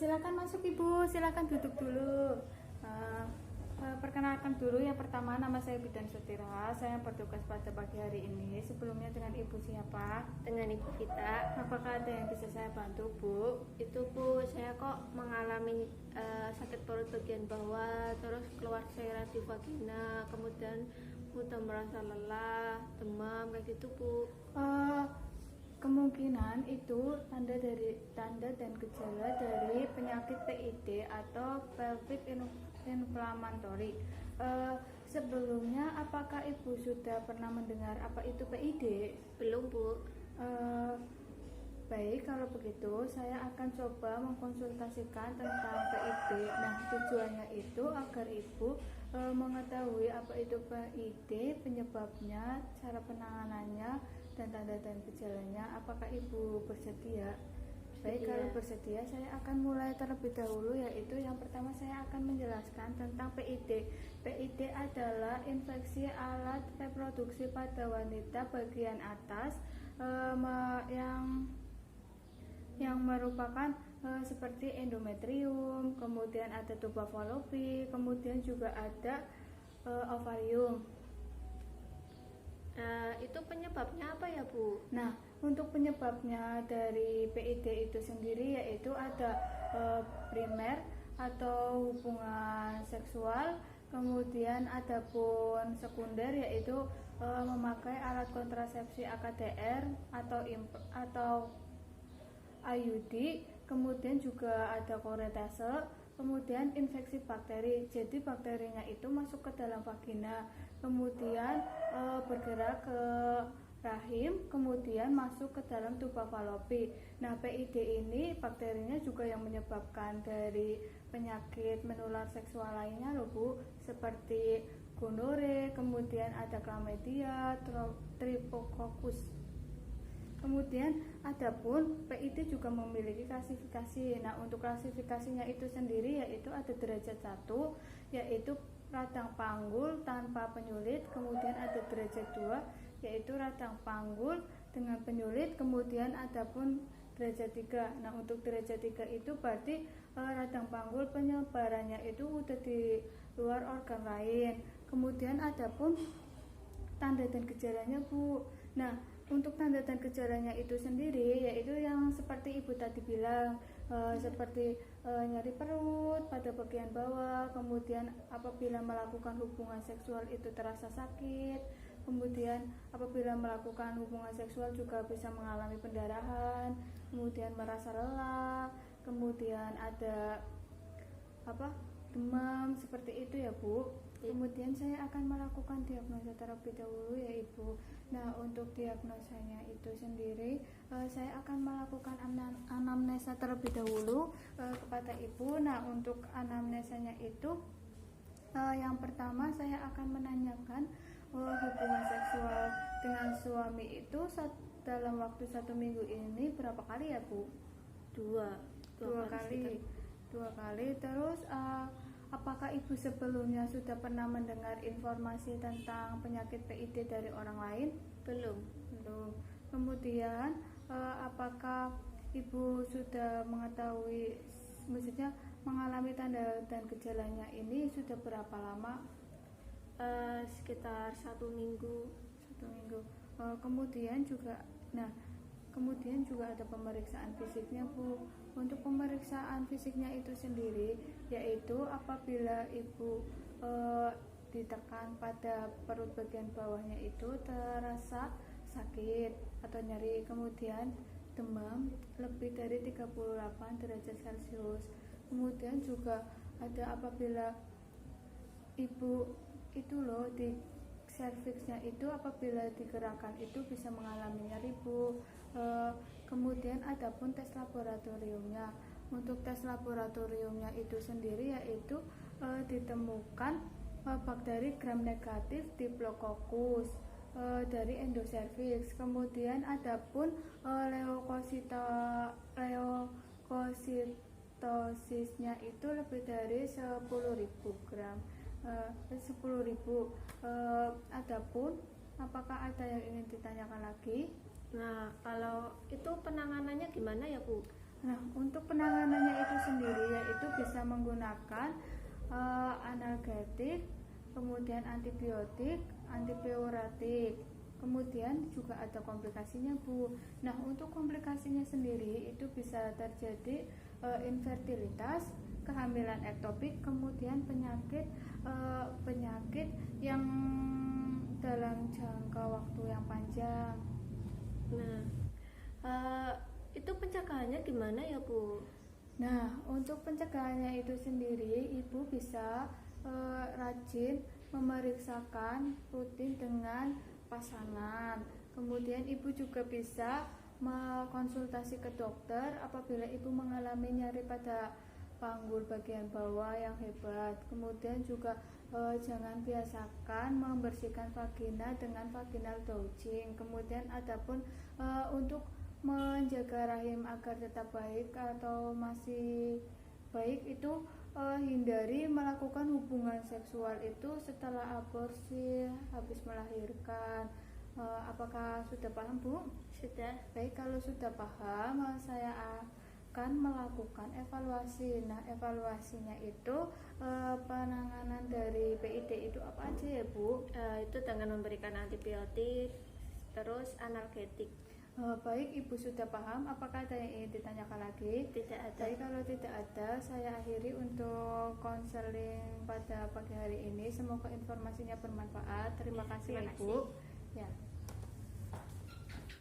silakan masuk Ibu, silakan duduk dulu. Eh, Perkenalkan dulu, yang pertama nama saya Bidan Sutira, saya bertugas pada pagi hari ini. Sebelumnya dengan Ibu siapa? Dengan Ibu Vita. Apakah ada yang bisa saya bantu, Bu? Itu Bu, saya kok mengalami sakit perut bagian bawah, terus keluar cairan di vagina, kemudian mudah merasa lelah, demam kayak gitu Bu. Kemungkinan itu tanda dan gejala dari penyakit PID atau pelvic inflammatory. Sebelumnya apakah Ibu sudah pernah mendengar apa itu PID? Belum Bu. Baik, kalau begitu saya akan coba mengkonsultasikan tentang PID. Nah, tujuannya itu agar Ibu mengetahui apa itu PID, penyebabnya, cara penanganannya, dan tanda dan gejalanya. Apakah Ibu bersedia? Baik, kalau bersedia saya akan mulai terlebih dahulu, yaitu yang pertama saya akan menjelaskan tentang PID. PID adalah infeksi alat reproduksi pada wanita bagian atas yang merupakan seperti endometrium, kemudian ada tuba fallopi, kemudian juga ada ovarium. Itu penyebabnya apa ya Bu? Nah, untuk penyebabnya dari PID itu sendiri yaitu ada primer atau hubungan seksual, kemudian ada pun sekunder yaitu memakai alat kontrasepsi AKDR atau IUD, kemudian juga ada koretase, kemudian infeksi bakteri. Jadi bakterinya itu masuk ke dalam vagina, kemudian bergerak ke rahim, kemudian masuk ke dalam tuba fallopi. Nah, PID ini bakterinya juga yang menyebabkan dari penyakit menular seksual lainnya loh Bu, seperti gonore, kemudian ada chlamydia, trypococcus. Kemudian adapun PID juga memiliki klasifikasi. Nah, untuk klasifikasinya itu sendiri yaitu ada derajat 1 yaitu radang panggul tanpa penyulit, kemudian ada derajat 2 yaitu radang panggul dengan penyulit, kemudian adapun derajat 3. Nah, untuk derajat 3 itu berarti radang panggul penyebarannya itu udah di luar organ lain. Kemudian adapun tanda dan gejalanya Bu. Nah, untuk tanda dan gejalanya itu sendiri yaitu yang seperti Ibu tadi bilang, seperti nyeri perut pada bagian bawah, kemudian apabila melakukan hubungan seksual itu terasa sakit, kemudian apabila melakukan hubungan seksual juga bisa mengalami pendarahan, kemudian merasa lelah, kemudian ada demam seperti itu ya Bu. Kemudian saya akan melakukan diagnosa terlebih dahulu ya Ibu. Nah, untuk diagnosanya itu sendiri saya akan melakukan anamnesa terlebih dahulu kepada Ibu. Nah, untuk anamnesanya itu yang pertama saya akan menanyakan hubungan seksual dengan suami itu dalam waktu 1 minggu ini berapa kali ya Bu? Dua kali. Terus apakah Ibu sebelumnya sudah pernah mendengar informasi tentang penyakit PID dari orang lain? Belum. Kemudian apakah Ibu sudah mengetahui, maksudnya mengalami tanda dan gejalanya ini sudah berapa lama? Sekitar 1 minggu. Kemudian juga ada pemeriksaan fisiknya Bu. Untuk pemeriksaan fisiknya itu sendiri yaitu apabila Ibu ditekan pada perut bagian bawahnya itu terasa sakit atau nyeri, kemudian demam lebih dari 38 derajat Celcius. Kemudian juga ada apabila Ibu itu loh di serviksnya itu apabila digerakkan itu bisa mengalami nyeri Bu. Kemudian adapun tes laboratoriumnya. Untuk tes laboratoriumnya itu sendiri yaitu ditemukan bakteri gram negatif Diplococcus dari endocervix. Kemudian adapun leukositosisnya itu lebih dari 10.000 gram. 10.000. Adapun apakah ada yang ingin ditanyakan lagi? Nah, kalau itu penanganannya gimana ya Bu? Nah, untuk penanganannya itu sendiri yaitu bisa menggunakan analgetik, kemudian antibiotik, antipiretik. Kemudian juga ada komplikasinya, Bu. Nah, untuk komplikasinya sendiri itu bisa terjadi infertilitas, kehamilan ektopik, kemudian penyakit yang dalam jangka waktu yang panjang. Nah, itu pencegahannya gimana ya, Bu? Nah, untuk pencegahannya itu sendiri, Ibu bisa rajin memeriksakan rutin dengan pasangan. Kemudian Ibu juga bisa konsultasi ke dokter apabila Ibu mengalami nyeri pada panggul bagian bawah yang hebat. Kemudian juga jangan biasakan membersihkan vagina dengan vaginal douching. Kemudian adapun untuk menjaga rahim agar tetap baik atau masih baik itu hindari melakukan hubungan seksual itu setelah aborsi, habis melahirkan. Apakah sudah paham, Bu? Sudah. Baik, kalau sudah paham, saya akan melakukan evaluasi. Nah, evaluasinya itu penanganan dari PID itu apa aja ya, Bu? Itu dengan memberikan antibiotik, terus analgetik. Baik, Ibu sudah paham. Apakah ada yang ingin ditanyakan lagi? Tidak ada. Baik, kalau tidak ada, saya akhiri untuk konseling pada pagi hari ini. Semoga informasinya bermanfaat. Terima kasih, Terima Ibu. kasih. Ya.